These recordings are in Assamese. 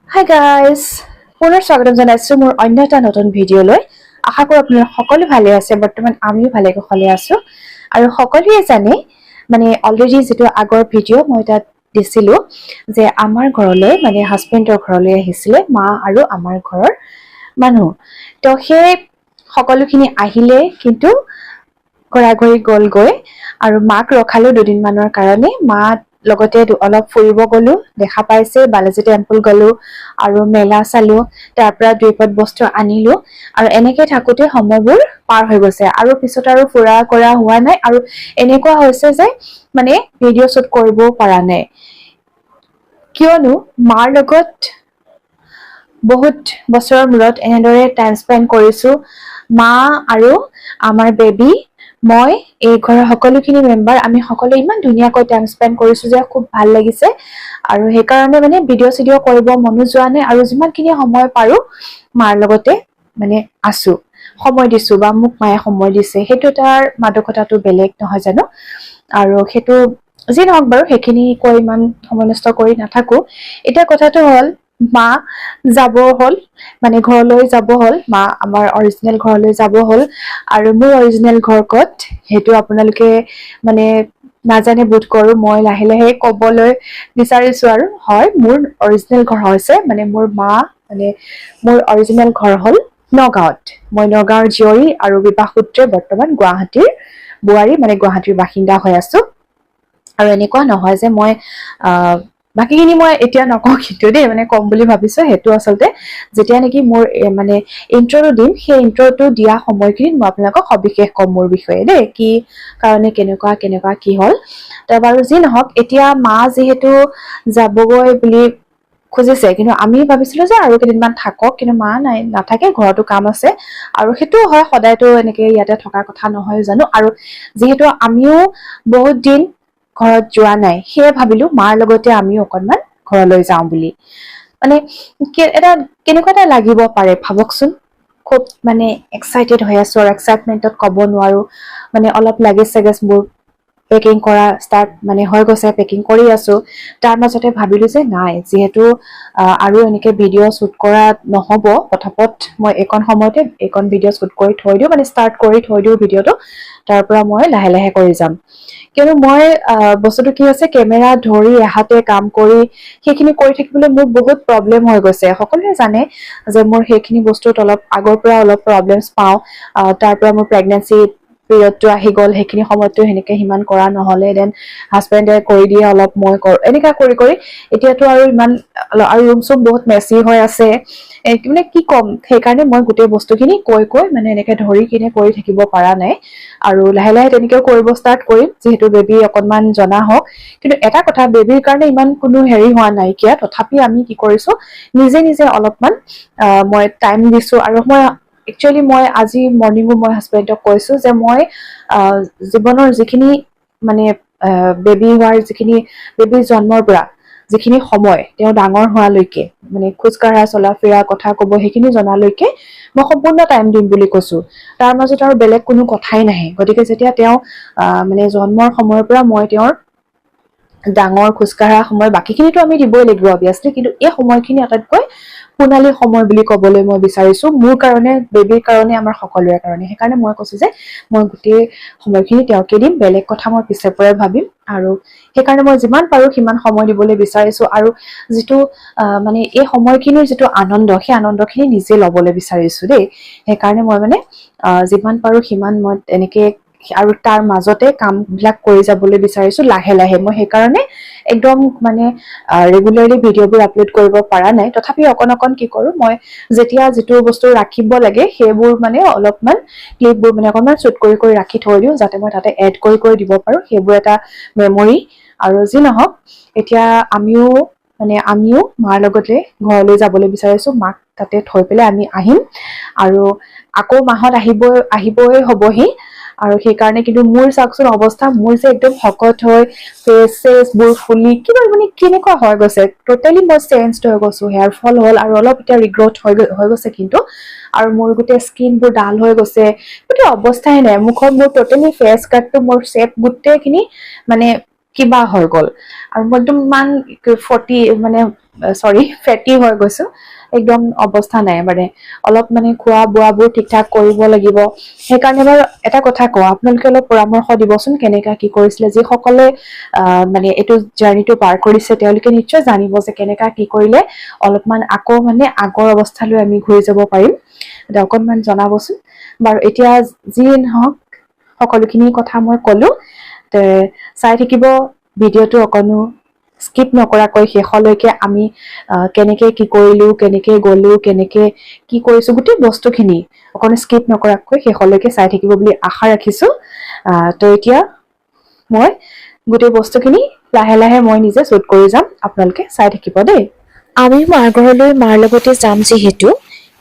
হাই গাইজ, পুনৰ স্বাগতম জনাইছো মোৰ অন্য এটা নতুন ভিডিঅ'লৈ। আশা কৰোঁ আপোনালোক সকলো ভালে আছে। বৰ্তমান আমিও ভালে কুশলে আছো আৰু সকলোৱে জানে অলৰেডি যিটো আগৰ ভিডিঅ' মই তাত দিছিলো যে আমাৰ ঘৰলৈ হাজবেণ্ডৰ ঘৰলৈ আহিছিলে মা আৰু আমাৰ ঘৰৰ মানুহ। তো সেই সকলোখিনি আহিলে কিন্তু ঘৰা-ঘৰি গ'লগৈ আৰু মাক ৰখালো দুদিনমানৰ কাৰণে। মা লগতে অলপ ফুৰিব গলো, দেখা পাইছে বালাজী টেম্পল গলো আৰু মেলা চালো, তাৰ পৰা দুইপদ বস্তু আনিলো আৰু এনেকে থাকোতে সময়বোৰ পাৰ হৈ গৈছে আৰু পিছত আৰু ফুৰা কৰা হোৱা নাই আৰু এনেকুৱা হৈছে যে ভিডিঅ' শ্বুট কৰিবও পৰা নাই, কিয়নো মাৰ লগত বহুত বছৰৰ মূৰত এনেদৰে টাইম স্পেণ্ড কৰিছো। মা আৰু আমাৰ বেবী, মই, এই ঘৰৰ সকলোখিনি মেম্বাৰ, আমি সকলোৱে ইমান ধুনীয়াকৈ টাইম স্পেণ্ড কৰিছো যে খুব ভাল লাগিছে আৰু সেইকাৰণে ভিডিঅ' চিডিঅ' কৰিব মনো যোৱা নাই আৰু যিমানখিনি সময় পাৰো মাৰ লগতে আছো, সময় দিছো বা মোক মায়ে সময় দিছে। সেইটো তাৰ মাদকতাটো বেলেগ নহয় জানো। আৰু সেইটো যি নহওক বাৰু, সেইখিনি কৈ ইমান সময় নষ্ট কৰি নাথাকো। এতিয়া কথাটো হ'ল মা যাব হ'ল, ঘৰলৈ যাব হ'ল, মা আমাৰ অৰিজিনেল ঘৰলৈ যাব হ'ল আৰু মোৰ অৰিজিনেল ঘৰ ক'ত সেইটো আপোনালোকে নাজানে বোধ কৰো। মই লাহে লাহে কবলৈ বিচাৰিছো আৰু হয়, মোৰ অৰিজিনেল ঘৰ হৈছে মোৰ মা মোৰ অৰিজিনেল ঘৰ হ'ল নগাঁৱত। মই নগাঁৱৰ জীয়ৰী আৰু বিবাহ সূত্ৰে বৰ্তমান গুৱাহাটীৰ বোৱাৰী, গুৱাহাটীৰ বাসিন্দা হৈ আছো। আৰু এনেকুৱা নহয় যে মই বাকীখিনি মই এতিয়া নকওঁ কিন্তু দেই, কম বুলি ভাবিছো। সেইটো আচলতে যেতিয়া নেকি মোৰ ইন্ট্ৰটো দিম, সেই ইন্ট্ৰটো দিয়া সময়খিনিত মই আপোনালোকক সবিশেষ কম মোৰ বিষয়ে দেই, কি কাৰণে কেনেকুৱা কি হ'ল। তাৰ বাৰু যি নহওক, এতিয়া মা যিহেতু যাবগৈ বুলি খুজিছে, কিন্তু আমি ভাবিছিলো যে আৰু কেইদিনমান থাকক, কিন্তু মা নাথাকে, ঘৰতো কাম আছে আৰু সেইটোও হয়, সদায়তো এনেকে ইয়াতে থকাৰ কথা নহয় জানো। আৰু যিহেতু আমিও বহুত দিন ঘৰত যোৱা নাই, সেয়ে ভাবিলো মাৰ লগতে আমিও অকনমান ঘৰলৈ যাওঁ বুলি। কেনেকুৱা এটা লাগিব পাৰে ভাবকচোন। খুব এক্সাইটেড হৈ আছো আৰু এক্সাইটমেন্টত ক'ব নোৱাৰো। অলপ লাগেজ চাগেজ বোৰ পেকিং কৰা ষ্টাৰ্ট হৈ গৈছে, পেকিং কৰি আছো। তাৰ মাজতে ভাবিলো যে নাই, যিহেতু আৰু এনেকে ভিডিঅ' শ্বুট কৰা নহব, পটাপট মই এইকণ সময়তে এইকণ ভিডিঅ' শ্বুট কৰি থৈ দিওঁ, ষ্টাৰ্ট কৰি থৈ দিওঁ ভিডিঅ'টো। তাৰ পৰা মই লাহে লাহে কৰি যাম, কিয়নো মই বস্তুটো কি হৈছে, কেমেৰা ধৰি এহাতে কাম কৰি সেইখিনি কৰি থাকিবলৈ মোৰ বহুত প্ৰব্লেম হৈ গৈছে। সকলোৱে জানে যে মোৰ সেইখিনি বস্তুত অলপ আগৰ পৰা অলপ প্ৰব্লেমছ পাওঁ। তাৰ পৰা মোৰ প্ৰেগনেঞ্চি পিৰিয়ডটো আহি গ'ল, সেইখিনি সময়ততো সেনেকে সিমান কৰা নহলে, দেন হাজবেণ্ডে কৰি দিয়ে অলপ, মই কৰো, এনেকা কৰি কৰি এতিয়াতো আৰু ইমান, আৰু ৰুম চুম বহুত মেচি হৈ আছে। কি ক'ম, সেইকাৰণে মই গোটেই বস্তুখিনি কৈ এনেকে ধৰি কিনে কৰি থাকিব পৰা নাই আৰু লাহে লাহে তেনেকেও কৰিব ষ্টাৰ্ট কৰিম, যিহেতু বেবী অকনমান জনা হওক। কিন্তু এটা কথা, বেবীৰ কাৰণে ইমান কোনো হেৰি হোৱা নাইকিয়া, তথাপি আমি কি কৰিছো, নিজে নিজে অলপমান মই টাইম দিছো। আৰু মই আজি মৰ্ণিঙো মই হাজবেণ্ডক কৈছো যে মই জীৱনৰ যিখিনি বেবী জন্মৰ পৰা যিখিনি সময় তেওঁ ডাঙৰ হোৱালৈকে, খোজ কঢ়া, চলা ফিৰা, কথা কব, সেইখিনি জনালৈকে মই সম্পূৰ্ণ টাইম দিম বুলি কৈছো। তাৰ মাজত আৰু বেলেগ কোনো কথাই নাহে। গতিকে যেতিয়া তেওঁ জন্মৰ সময়ৰ পৰা মই তেওঁৰ ডাঙৰ, খোজকঢ়া সময়, বাকীখিনিতো আমি দিবই লাগিব অভিয়াছলি, কিন্তু এই সময়খিনি আটাইতকৈ সোণালী সময় বুলি কবলৈ মই বিচাৰিছো, মোৰ কাৰণে, বেবীৰ কাৰণে, আমাৰ সকলোৰে কাৰণে। সেইকাৰণে মই কৈছো যে মই গোটেই সময়খিনি তেওঁকে দিম, বেলেগ কথা মই পিছে পৰে ভাবিম। আৰু সেইকাৰণে মই যিমান পাৰো সিমান সময় দিবলৈ বিচাৰিছো আৰু যিটো এই সময়খিনিৰ যিটো আনন্দ, সেই আনন্দখিনি নিজে লবলৈ বিচাৰিছো দেই। সেইকাৰণে মই যিমান পাৰো সিমান মই এনেকে, আৰু তাৰ মাজতে কাম বিলাক কৰি যাবলৈ বিচাৰিছো লাহে লাহে। মই সেইকাৰণে একদম ৰেগুলাৰলি ভিডিঅ'বোৰ আপলোড কৰিব পৰা নাই, তথাপি অকন অকন কি কৰো, মই যেতিয়া যিটো বস্তু ৰাখিব লাগে সেইবোৰ অলপমান ক্লিপবোৰ অকনমান শ্বুট কৰি ৰাখি থৈ দিওঁ, যাতে মই তাতে এড কৰি দিব পাৰো, সেইবোৰ এটা মেমৰি। আৰু যি নহওক, এতিয়া আমিও মাৰ লগতে ঘৰলৈ যাবলৈ বিচাৰিছো, মাক তাতে থৈ পেলাই আমি আহিম আৰু আকৌ মাহত আহিবই হবহি। আৰু সেইকাৰণে কিন্তু মোৰ চাওকচোন অৱস্থা, মোৰ যে একদম শকত হৈ ফেচ বোৰ ফুলি কিবা কেনেকুৱা হৈ গৈছে, টটেলি মই চেঞ্জ হৈ গৈছো। হেয়াৰ ফল হ'ল আৰু অলপ এতিয়া ৰিগ্ৰথ হৈ গৈছে কিন্তু, আৰু মোৰ গোটেই স্কিন বোৰ ডাল হৈ গৈছে, গোটেই অৱস্থাই নাই। মুখত মোৰ টটেলি ফেচ কাটটো, মোৰ শ্বেপ গোটেইখিনি কিবা হৈ গ'ল। আৰু মই একদম ইমান সৰি ফেটি হৈ গৈছো একদম অৱস্থা নাই মানে অলপ মানে খোৱা বোৱাবোৰ ঠিক ঠাক কৰিব লাগিব সেইকাৰণে বাৰু এটা কথা কওঁ আপোনালোকে অলপ পৰামৰ্শ দিবচোন কেনেকা কি কৰিছিলে যিসকলে মানে এইটো জাৰ্নিটো পাৰ কৰিছে তেওঁলোকে নিশ্চয় জানিব যে কেনেকা কি কৰিলে অলপমান আকৌ মানে আগৰ অৱস্থালৈ আমি ঘূৰি যাব পাৰিম অকণমান জনাবচোন বাৰু এতিয়া যি নহওক সকলোখিনি কথা মই কলো তে চাই থাকিব ভিডিঅ'টো অকনো স্কিপ নকৰাকৈ শেষলৈকে আমি কেনেকে কি কৰিলো কেনেকে গলো কেনেকে কি কৰিছো গোটেই বস্তুখিনি অকনো স্কিপ নকৰাকৈ শেষলৈকে চাই থাকিব বুলি আশা ৰাখিছো তো এতিয়া মই গোটেই বস্তুখিনি লাহে লাহে মই নিজে শ্বুট কৰি যাম আপোনালোকে চাই থাকিব দেই আমি মাৰ ঘৰলৈ মাৰ লগতে যাম যিহেতু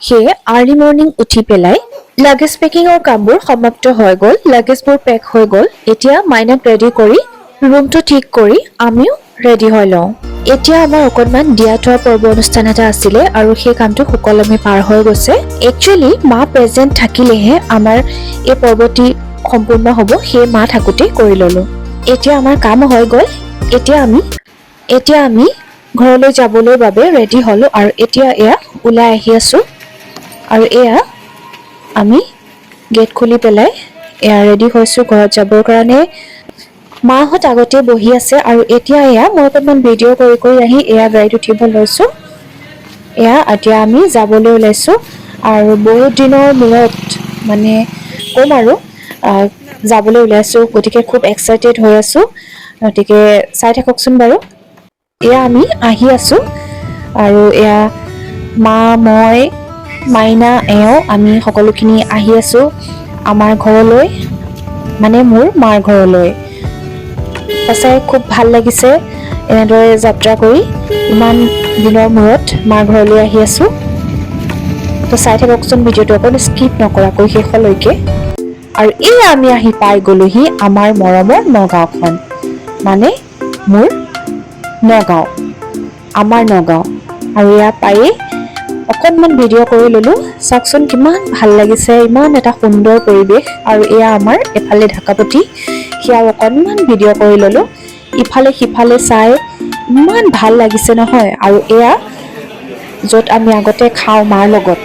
সেয়ে আৰ্লি মৰ্ণিং উঠি পেলাই লাগেজ পেকিঙৰ কামবোৰ সমাপ্ত হৈ গ'ল লাগেজবোৰ পেক হৈ গ'ল এতিয়া মাইনাক ৰেডি কৰি ৰুমটো ঠিক কৰি আমিও ৰেডি হৈ লওঁ এতিয়া আমাৰ অকণমান দিয়া থোৱা পৰ্ব অনুষ্ঠান এটা আছিলে আৰু সেই কামটো সুকলমে পাৰ হৈ গৈছে একচুৱেলি মা প্ৰেজেণ্ট থাকিলেহে আমাৰ এই পৰ্বটি সম্পূৰ্ণ হ'ব সেই মা থাকোঁতে কৰি ল'লো এতিয়া আমাৰ কাম হৈ গ'ল এতিয়া আমি ঘৰলৈ যাবলৈ বাবে ৰেডি হ'লো আৰু এতিয়া এয়া ওলাই আহি আছো আৰু এয়া আমি গেট খুলি পেলাই এয়া ৰেডি হৈছো ঘৰত যাবৰ কাৰণে মাহঁত আগতে বহি আছে আৰু এতিয়া এয়া মই অকণমান ভিডিঅ' কৰি আহি এয়া গাড়ীত উঠিব লৈছো এয়া এতিয়া আমি যাবলৈ ওলাইছো আৰু বহুত দিনৰ মূৰত মানে ক'ম আৰু যাবলৈ ওলাইছো গতিকে খুব এক্সাইটেড হৈ আছো গতিকে চাই থাককচোন বাৰু এয়া আমি আহি আছো আৰু এয়া মা মই মাইনা এওঁ আমি সকলোখিনি আহি আছো আমাৰ ঘৰলৈ মানে মোৰ মাৰ ঘৰলৈ সঁচাই খুব ভাল লাগিছে এনেদৰে যাত্ৰা কৰি ইমান দিনৰ মূৰত মাৰ ঘৰলৈ আহি আছো তো চাই থাককচোন ভিডিঅ'টো অকণ স্কিপ নকৰাকৈ শেষলৈকে আৰু এই আমি আহি পাই গ'লোহি আমাৰ মৰমৰ নগাঁওখন মানে মোৰ নগাঁও আমাৰ নগাঁও আৰু ইয়াৰ পায়েই অকণমান ভিডিঅ' কৰি ল'লো চাওকচোন কিমান ভাল লাগিছে ইমান এটা সুন্দৰ পৰিৱেশ আৰু এয়া আমাৰ এফালে ঢাকাপতি সেয়া অকণমান ভিডিঅ' কৰি ল'লো ইফালে সিফালে চাই ইমান ভাল লাগিছে নহয় আৰু এয়া য'ত আমি আগতে খাওঁ মাৰ লগত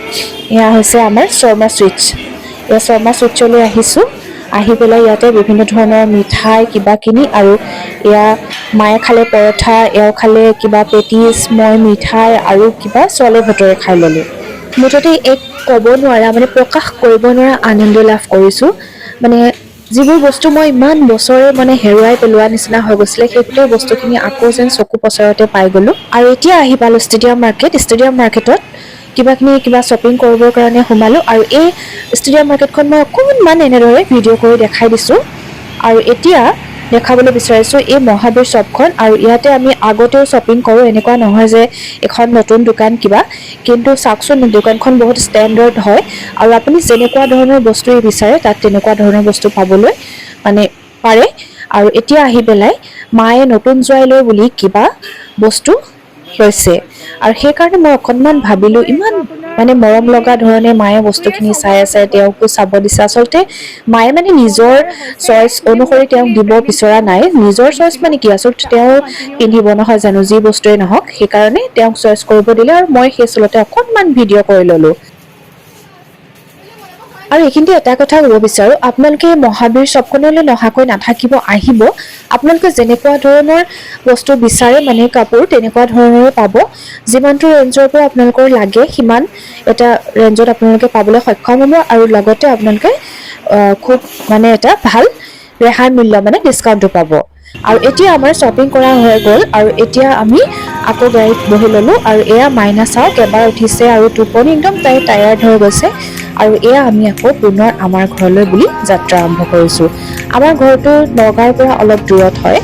এয়া হৈছে আমাৰ শৰ্মা চুইটছ এয়া শৰ্মা চুইটছলৈ আহিছোঁ আহি পেলাই ইয়াতে বিভিন্ন ধৰণৰ মিঠাই কিবা কিনি আৰু এয়া মায়ে খালে পৰঠা এওঁ খালে কিবা পেটিছ মই মিঠাই আৰু কিবা চলে ভটৰে খাই ল'লোঁ মুঠতে এক ক'ব নোৱাৰা মানে প্ৰকাশ কৰিব নোৱাৰা আনন্দ লাভ কৰিছোঁ মানে যিবোৰ বস্তু মই ইমান বছৰে মানে হেৰুৱাই পেলোৱা নিচিনা হৈ গৈছিলে সেই গোটেই বস্তুখিনি আকৌ যেন চকু পচাৰতে পাই গ'লোঁ আৰু এতিয়া আহি পালোঁ ষ্টেডিয়াম মাৰ্কেটত কিবা শ্বপিং কৰিবৰ কাৰণে সোমালোঁ আৰু এই ষ্টেডিয়াম মাৰ্কেটখন মই অকণমান এনেদৰে ভিডিঅ' কৰি দেখাই দিছোঁ আৰু এতিয়া দেখাবলৈ বিচাৰিছোঁ এই মহাবীৰ শ্বপখন আৰু ইয়াতে আমি আগতেও শ্বপিং কৰোঁ এনেকুৱা নহয় যে এখন নতুন দোকান কিবা কিন্তু চাওকচোন দোকানখন বহুত ষ্টেণ্ডাৰ্ড হয় আৰু আপুনি যেনেকুৱা ধৰণৰ বস্তুৱেই বিচাৰে তাত তেনেকুৱা ধৰণৰ বস্তু পাবলৈ মানে পাৰে আৰু এতিয়া আহি পেলাই মায়ে নতুন জোৱাইলৈ বুলি কিবা বস্তু লৈছে আৰু সেইকাৰণে মই অকণমান ভাবিলোঁ ইমান মানে মৰম লগা ধৰণে মায়ে বস্তুখিনি চাই আছে তেওঁকো চাব দিছে আচলতে মায়ে মানে নিজৰ চইচ অনুসৰি তেওঁক দিব বিচৰা নাই নিজৰ চইচ মানে কি আচলতে তেওঁ পিন্ধিব নহয় জানো যি বস্তুৱেই নহওক সেইকাৰণে তেওঁক চইচ কৰিব দিলে আৰু মই সেই চলতে অকণমান ভিডিঅ' কৰি ল'লোঁ আৰু এইখিনিতে এটা কথা ক'ব বিচাৰোঁ আপোনালোকে মহাবীৰ শ্বপখনলৈ নহাকৈ নাথাকিব আহিব আপোনালোকে যেনেকুৱা ধৰণৰ বস্তু বিচাৰে মানে কাপোৰ তেনেকুৱা ধৰণৰে পাব যিমানটো ৰেঞ্জৰ পৰা আপোনালোকৰ লাগে সিমান এটা ৰেঞ্জত আপোনালোকে পাবলৈ সক্ষম হ'ব আৰু লগতে আপোনালোকে খুব মানে এটা ভাল ৰেহাই মূল্য মানে ডিছকাউণ্টটো পাব আৰু এতিয়া আমাৰ শ্বপিং কৰা হৈ গ'ল আৰু এতিয়া আমি আকৌ গাড়ীত বহি ল'লোঁ আৰু এয়া মাইনা চাওক এবাৰ উঠিছে আৰু টোপনি একদম তাই টায়াৰ্ড হৈ গৈছে আৰু এয়া আমি আকৌ পুনৰ আমাৰ ঘৰলৈ বুলি যাত্ৰা আৰম্ভ কৰিছোঁ আমাৰ ঘৰটো নগাঁৱৰ পৰা অলপ দূৰত হয়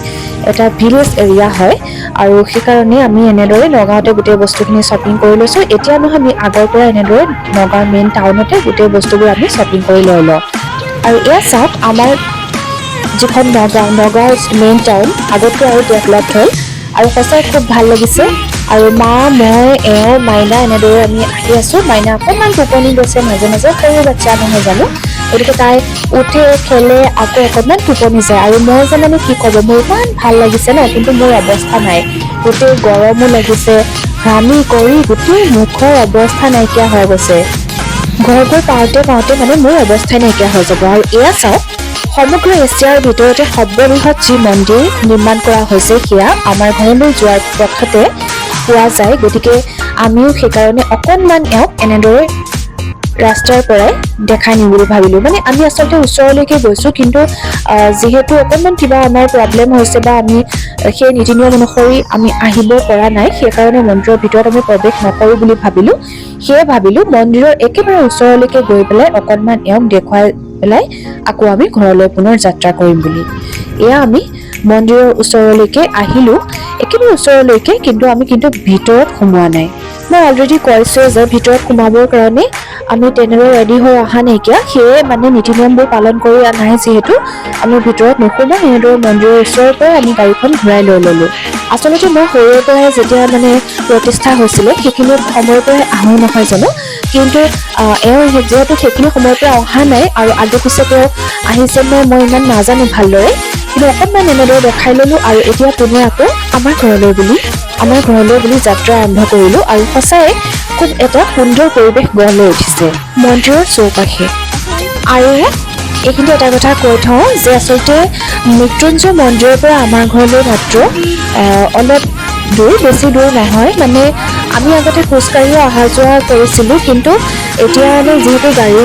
এটা ভিলেজ এৰিয়া হয় আৰু সেইকাৰণে আমি এনেদৰে নগাঁৱতে গোটেই বস্তুখিনি শ্বপিং কৰি লৈছোঁ এতিয়া নহয় আমি আগৰ পৰা এনেদৰে নগাঁৱৰ মেইন টাউনতে গোটেই বস্তুবোৰ আমি শ্বপিং কৰি লৈ লওঁ আৰু এয়া চাওক আমাৰ যিখন নগাঁৱৰ মেইন টাউন আগতকৈ আৰু ডেভেলপ হ'ল আৰু সঁচাই খুব ভাল লাগিছে আৰু মা মই এওঁ মাইনা এনেদৰে আমি আহি আছোঁ মাইনা অকণমান টোপনি গৈছে মাজে মাজে সৰু বাচ্ছা নহয় জানো গতিকে তাই উঠে খেলে আকৌ অকণমান টোপনি যায় আৰু মই জানো কি ক'ব মোৰ ইমান ভাল লাগিছে ন কিন্তু মোৰ অৱস্থা নাই গোটেই গৰমো লাগিছে ঘামি কৰি গোটেই মুখৰ অৱস্থা নাইকিয়া হৈ গৈছে। ঘৰ গৈ পাওঁতে মানে মোৰ অৱস্থাই নাইকিয়া হৈ যাব। আৰু এয়া চাওক, সমগ্ৰ এছিয়াৰ ভিতৰতে সৰ্ববৃহৎ যি মন্দিৰ নিৰ্মাণ কৰা হৈছে সেয়া আমাৰ ঘৰলৈ যোৱাৰ পথতে পোৱা যায়। গতিকে আমিও সেইকাৰণে অকণমান এওঁক এনেদৰে ৰাস্তাৰ পৰাই দেখাই নিম বুলি ভাবিলোঁ। মানে আমি আচলতে ওচৰলৈকে গৈছোঁ, কিন্তু যিহেতু অকণমান কিবা আমাৰ প্ৰব্লেম হৈছে বা আমি সেই নীতি নিয়ম অনুসৰি আমি আহিব পৰা নাই, সেইকাৰণে মন্দিৰৰ ভিতৰত আমি প্ৰৱেশ নকৰোঁ বুলি ভাবিলোঁ। সেয়ে ভাবিলোঁ মন্দিৰৰ একেবাৰে ওচৰলৈকে গৈ পেলাই অকণমান এওঁক দেখুৱাই পেলাই আকৌ আমি ঘৰলৈ পুনৰ যাত্ৰা কৰিম বুলি। এয়া আমি মন্দিৰৰ ওচৰলৈকে আহিলোঁ, একেবাৰে ওচৰলৈকে, কিন্তু আমি ভিতৰত সোমোৱা নাই। মই অলৰেডি কৈছোঁ যে ভিতৰত সোমাবৰ কাৰণে আমি তেনেদৰে ৰেডি হৈ অহা নাইকিয়া, সেয়ে মানে নীতি নিয়মবোৰ পালন কৰি নাই যিহেতু আমি ভিতৰত নোসোমাই এনেদৰে মন্দিৰৰ ওচৰৰ পৰাই আমি গাড়ীখন ঘূৰাই লৈ ল'লোঁ। আচলতে মই সৰুৰে পৰাই যেতিয়া মানে প্ৰতিষ্ঠা হৈছিলে সেইখিনি সময়ৰ পৰাই আহোঁ নহয় জানো, কিন্তু এওঁ যিহেতু সেইখিনি সময়ৰ পৰা অহা নাই আৰু আগে পিছে তেওঁ আহিছে মই ইমান নাজানো ভালদৰে, কিন্তু অকণমান এনেদৰে দেখাই ল'লোঁ আৰু এতিয়া পুনৰ আকৌ আমাৰ ঘৰলৈ বুলি যাত্ৰা আৰম্ভ কৰিলোঁ। আৰু সঁচাই খুব এটা সুন্দৰ পৰিৱেশ গঢ় লৈ উঠিছে মন্দিৰৰ চৌপাশে। আৰু এইখিনি এটা কথা কৈ থওঁ যে আচলতে মৃত্যুঞ্জয় মন্দিৰৰ পৰা আমাৰ ঘৰলৈ মাত্ৰ অলপ দূৰ, বেছি দূৰ নহয়। মানে আমি আগতে খোজকাঢ়িও অহা যোৱা কৰিছিলোঁ, কিন্তু এতিয়া মানে যিহেতু গাড়ী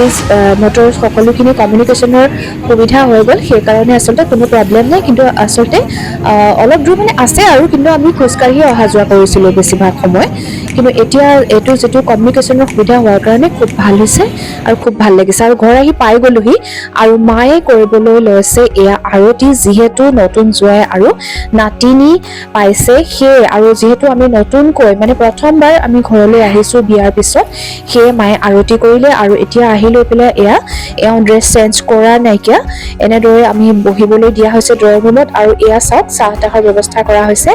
মটৰ সকলোখিনি কমিউনিকেশ্যনৰ সুবিধা হৈ গ'ল, সেইকাৰণে আচলতে কোনো প্ৰব্লেম নাই। কিন্তু আচলতে অলপ দূৰ মানে আছে আৰু, কিন্তু আমি খোজকাঢ়িয়ে অহা যোৱা কৰিছিলোঁ বেছিভাগ সময়। কিন্তু এতিয়া এইটো যিটো কমিউনিকেশ্যনৰ সুবিধা হোৱাৰ কাৰণে খুব ভাল হৈছে আৰু খুব ভাল লাগিছে। আৰু ঘৰ আহি পাই গ'লোহি আৰু মায়ে কৰিবলৈ লৈছে এয়া আৰতি, যিহেতু নতুন জোঁৱাই আৰু নাতিনী পাইছে সেয়ে, আৰু যিহেতু আমি নতুনকৈ মানে প্ৰথমবাৰ আমি ঘৰলৈ আহিছোঁ বিয়াৰ পিছত, সেয়ে মায়ে আৰতি কৰিলে। আৰু এতিয়া আহি লৈ পেলাই এওঁ ড্ৰেছ চেঞ্জ কৰা নাইকিয়া এনেদৰে আমি বহিবলৈ দিয়া হৈছে ড্ৰয়িং ৰুমত। আৰু এয়া চাওক, চাহ তাহৰ ব্যৱস্থা কৰা হৈছে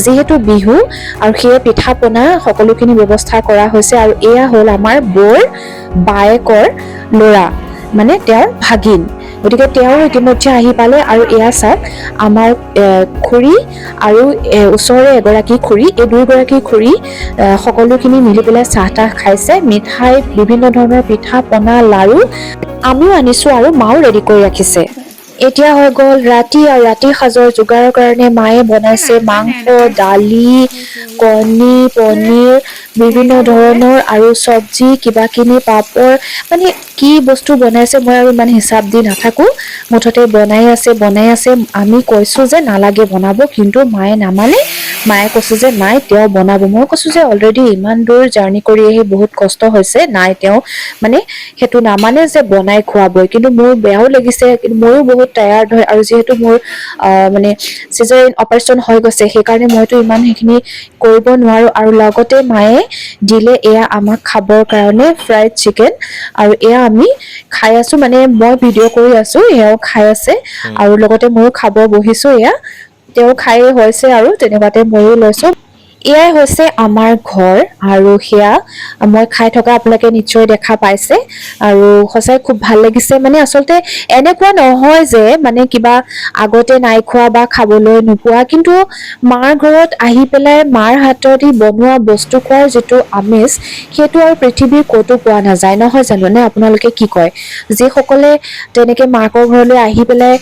যিহেতু বিহু, আৰু সেয়ে পিঠা পনা সকলোখিনি ব্যৱস্থা কৰা হৈছে। আৰু এয়া হ'ল আমাৰ বৌৰ বায়েকৰ ল'ৰা, মানে তেওঁৰ ভাগিন, গতিকে তেওঁ ইতিমধ্যে আহি পালে। আৰু এয়া চাওক, আমাৰ খুৰী আৰু ওচৰৰে এগৰাকী খুৰী, এই দুয়োগৰাকী খুৰী সকলোখিনি মিলি পেলাই চাহ তাহ খাইছে, মিঠাই বিভিন্ন ধৰণৰ পিঠা পনা লাৰু আমিও আনিছোঁ আৰু মাও ৰেডি কৰি ৰাখিছে। এতিয়া হৈ গ'ল ৰাতি, আৰু ৰাতিৰ সাজৰ যোগাৰৰ কাৰণে মায়ে বনাইছে মাংস, দালি, কণী, পনীৰ, বিভিন্ন ধৰণৰ আৰু চব্জি, কিবাকিনি পাপৰ, মানে কি বস্তু বনাইছে মই আৰু ইমান হিচাপ দি নাথাকোঁ, মুঠতে বনাই আছে। আমি কৈছোঁ যে নালাগে বনাব, কিন্তু মায়ে নামানে। মায়ে কৈছে যে নাই তেওঁ বনাব। মই কৈছোঁ যে অলৰেডি ইমান দূৰ জাৰ্ণি কৰি আহি বহুত কষ্ট হৈছে, নাই তেওঁ মানে সেইটো নামানে যে বনাই খুৱাবই। কিন্তু মোৰ বেয়াও লাগিছে, কিন্তু ময়ো বহুত টায়াৰ্ড হয়, আৰু যিহেতু মোৰ মানে চিজাৰিন অপাৰেশ্যন হৈ গৈছে, সেইকাৰণে মইতো ইমান সেইখিনি কৰিব নোৱাৰোঁ। আৰু লগতে মায়ে দিলে এয়া আমাক খাবৰ কাৰণে ফ্ৰাইড চিকেন, আৰু এয়া আমি খাই আছোঁ, মানে মই ভিডিঅ' কৰি আছোঁ, এয়াও খাই আছে, আৰু লগতে ময়ো খাব বহিছোঁ। এয়া তেওঁ খাই হৈছে আৰু তেনেকুৱাতে ময়ো লৈছোঁ। এয়াই হৈছে আমাৰ ঘৰ, আৰু সেয়া মই খাই থকা আপোনালোকে নিশ্চয় দেখা পাইছে, আৰু সঁচাই খুব ভাল লাগিছে। মানে আচলতে এনেকুৱা নহয় যে মানে কিবা আগতে নাই খোৱা বা খাবলৈ নোপোৱা, কিন্তু মাৰ ঘৰত আহি পেলাই মাৰ হাতেদি বনোৱা বস্তু খোৱাৰ যিটো আমেজ, সেইটো আৰু পৃথিৱীৰ ক'তো পোৱা নাযায়, নহয় জানো? নে আপোনালোকে কি কয়? যিসকলে তেনেকে মাকৰ ঘৰলৈ আহি পেলাই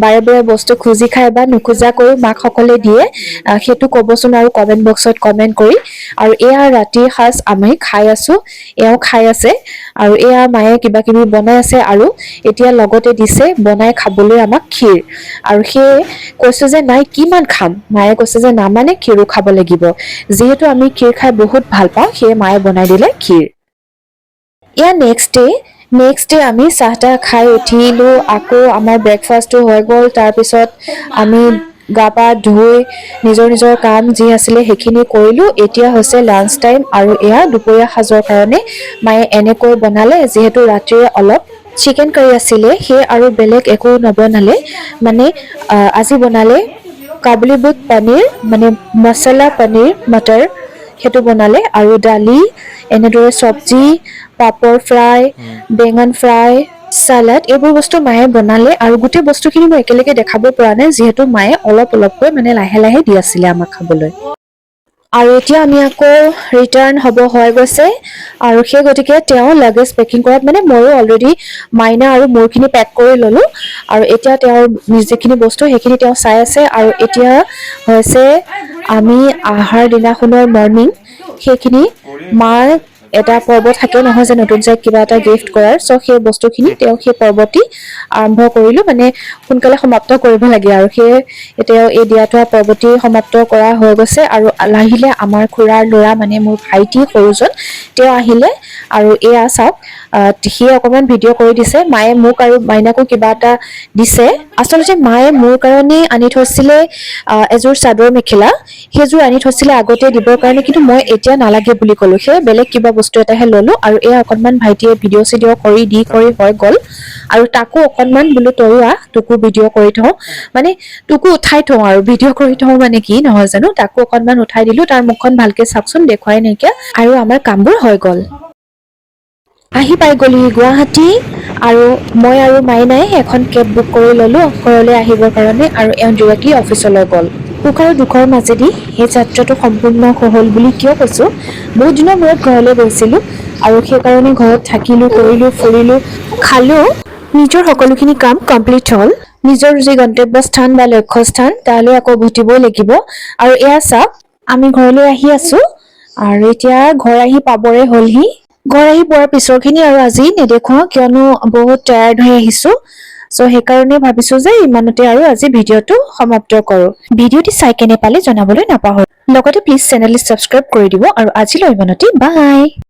বাৰে বাৰে বস্তু খুজি খায় বা নোখোজাকৈ মাক সকলে দিয়ে, সেইটো ক'বচোন আৰু কমেণ্ট বক্সত কমেণ্ট কৰি। আৰু এয়া ৰাতিৰ সাজ আমি খাই আছোঁ, এওঁ খাই আছে, আৰু এয়া মায়ে কিবা কিবি বনাই আছে, আৰু এতিয়া লগতে দিছে বনাই খাবলৈ আমাক ক্ষীৰ। আৰু সেয়ে কৈছোঁ যে নাই কিমান খাম, মায়ে কৈছে যে নামানে ক্ষীৰো খাব লাগিব, যিহেতু আমি ক্ষীৰ খাই বহুত ভাল পাওঁ, সেয়ে মায়ে বনাই দিলে ক্ষীৰ। এয়া নেক্সট ডে আমি চাহ তাহ খাই উঠিলোঁ, আকৌ আমাৰ ব্ৰেকফাষ্টটো হৈ গ'ল। তাৰপিছত আমি গা পা ধুই নিজৰ কাম যি আছিলে সেইখিনি কৰিলোঁ। এতিয়া হৈছে লাঞ্চ টাইম, আৰু এয়া দুপৰীয়া সাজৰ কাৰণে মায়ে এনেকৈ বনালে, যিহেতু ৰাতিৰে অলপ চিকেন কাৰী আছিলে, সেয়ে আৰু বেলেগ একো নবনালে। মানে আজি বনালে কাবুলী বুট পনীৰ, মানে মছলা পনীৰ মটৰ, সেইটো বনালে, আৰু দালি, এনেদৰে চব্জি, পাপৰ ফ্ৰাই, বেঙেন ফ্ৰাই, চালাড, এইবোৰ বস্তু মায়ে বনালে। আৰু গোটেই বস্তুখিনি মই একেলগে দেখাব পৰা নাই, যিহেতু মায়ে অলপ অলপকৈ মানে লাহে লাহে দি আছিলে আমাক খাবলৈ। আৰু এতিয়া আমি আকৌ ৰিটাৰ্ণ হ'ব হৈ গৈছে আৰু সেই গতিকে তেওঁ লাগেজ পেকিং কৰাত মানে ময়ো অলৰেডি মাইনা আৰু মোৰখিনি পেক কৰি ল'লোঁ আৰু এতিয়া তেওঁৰ যিখিনি বস্তু সেইখিনি তেওঁ চাই আছে আৰু এতিয়া হৈছে আমি অহাৰ দিনাখনৰ মৰ্ণিং সেইখিনি মাৰ এটা পৰ্ব থাকে নহয় যে নতুন যে কিবা এটা গিফ্ট কৰাৰ চ' সেই বস্তুখিনি তেওঁ সেই পৰ্বটি আৰম্ভ কৰিলোঁ মানে সোনকালে সমাপ্ত কৰিব লাগে আৰু সেয়ে তেওঁ এই দিয়া থোৱা পৰ্বটি সমাপ্ত কৰা হৈ গৈছে আৰু আহিলে আমাৰ খুৰাৰ ল'ৰা মানে মোৰ ভাইটি সৰুজন তেওঁ আহিলে আৰু এয়া চাওক সিয়ে অকণমান ভিডিঅ' কৰি দিছে মায়ে মোক আৰু মাইনাকো কিবা এটা দিছে আচলতে মায়ে মোৰ কাৰণে আনি থৈছিলে এযোৰ চাদৰ মেখেলা সেইযোৰ আনি থৈছিলে আগতে দিবৰ কাৰণে কিন্তু মই এতিয়া নালাগে বুলি ক'লো সেয়ে বেলেগ কিবা বস্তু এটাহে ল'লো আৰু এয়া অকণমান ভাইটিয়ে ভিডিঅ' চিডিঅ' কৰি হৈ গ'ল আৰু তাকো অকণমান বোলো তয়ো আহ তোকো ভিডিঅ' কৰি থওঁ মানে তোকো উঠাই থওঁ আৰু ভিডিঅ' কৰি থওঁ মানে কি নহয় জানো তাকো অকণমান উঠাই দিলো তাৰ মুখখন ভালকে চাওকচোন দেখুৱাই নাইকিয়া আৰু আমাৰ কামবোৰ হৈ গ'ল আহি পাই গ'লি গুৱাহাটী আৰু মই আৰু মাইনাই এখন কেব বুক কৰি ল'লো ঘৰলৈ আহিবৰ কাৰণে আৰু এওঁ ডিৰেক্টলি অফিচলৈ গ'ল সুখ আৰু দুখৰ মাজেদি সেই যাত্ৰাটো সম্পূৰ্ণ হ'ল বুলি কিয় কৈছোঁ বহুত দিনৰ মূৰত ঘৰলৈ গৈছিলোঁ আৰু সেইকাৰণে ঘৰত থাকিলোঁ কৰিলোঁ ফুৰিলোঁ খালোঁ নিজৰ সকলোখিনি কাম কমপ্লিট হ'ল নিজৰ যি গন্তব্যস্থান বা লক্ষ্যস্থান তালৈ আকৌ উভতিবই লাগিব আৰু এয়া চাওক আমি ঘৰলৈ আহি আছোঁ আৰু এতিয়া ঘৰ আহি পাবৰে হ'লহি ঘৰ আহি পোৱাৰ পিছৰখিনি আৰু আজি নেদেখুৱাওঁ কিয়নো বহুত টায়াৰ্ড হৈ আহিছোঁ চ' সেইকাৰণে ভাবিছোঁ যে ইমানতে আৰু আজি ভিডিঅ'টো সমাপ্ত কৰোঁ ভিডিঅ'টি চাই কেনে পালে জনাবলৈ নাপাহৰিব লগতে প্লিজ চেনেলটি ছাবস্ক্ৰাইব কৰি দিব আৰু আজিলৈ ইমানতে বাই